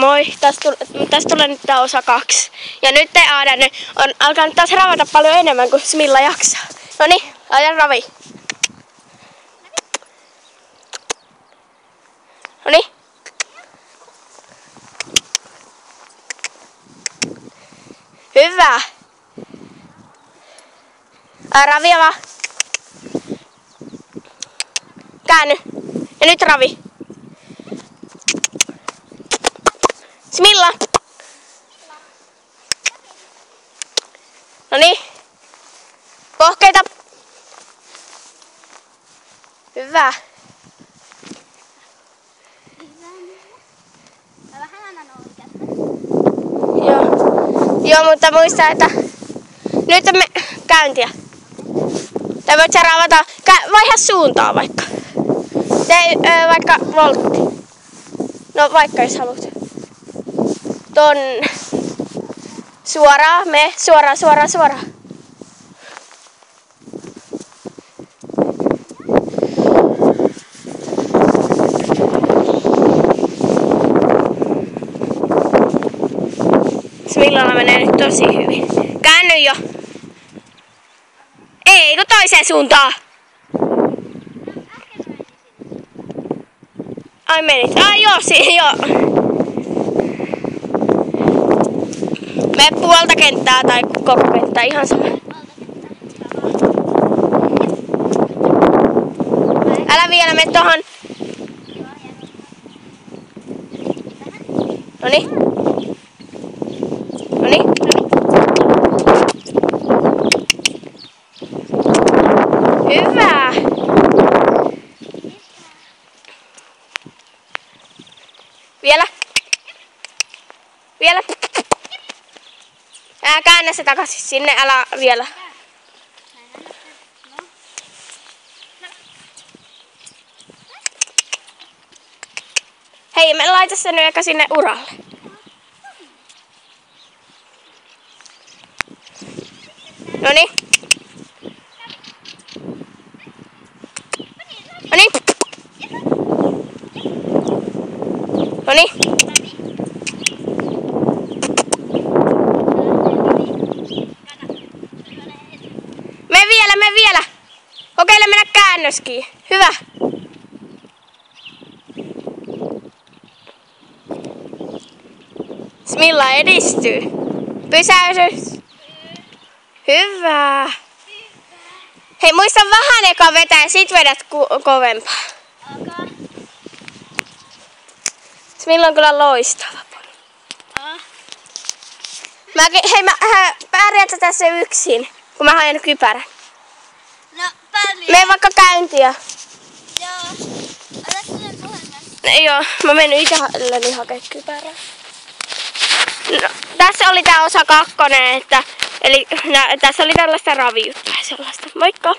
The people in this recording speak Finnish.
Moi, tästä tulee nyt tää osa 2. Ja nyt Aadan on alkanut taas ravata paljon enemmän kuin Smilla jaksaa. Noniin, laita ravi. Noniin. Hyvä. Ravia vaan. Käänny. Ja nyt ravi. Smilla. Noniin. Pohkeita. Hyvä. Joo, mutta muista, että nyt me käyntiä. Tai voit sä ravata, vaiha suuntaa vaikka. Tee vaikka voltti. No vaikka jos haluat. Tonne. Suoraan, me suoraan. Smillalla menee nyt tosi hyvin. Käänny jo. Ei, kun toiseen suuntaan. Ai menit. Ai joo, joo. Mene puolta kenttää tai koko kenttää, ihan sama. Älä vielä mene tohon. Noniin. Hyvä. Vielä. Käännä se takaisin sinne, älä vielä. Hei, me laita sen nyt sinne uralle. Noniin. Mene vielä. Kokeile mennä käännöskiin. Hyvä. Smilla edistyy. Pysäysys. Hyvä. Hei, muista vähän eka vetää ja sit vedät kovempaa. Okay. Smilla on kyllä loistava. Pärjät sä tässä yksin, kun mä haen kypärän. No, pärjää. Mene vaikka käyntiä. Joo. Ota sen puhelimesta. Joo, mä menen itselleni hakemaan kypärää. No, tässä oli tää osa 2, eli tässä oli tällaista ravijuttua sellaista. Moikka!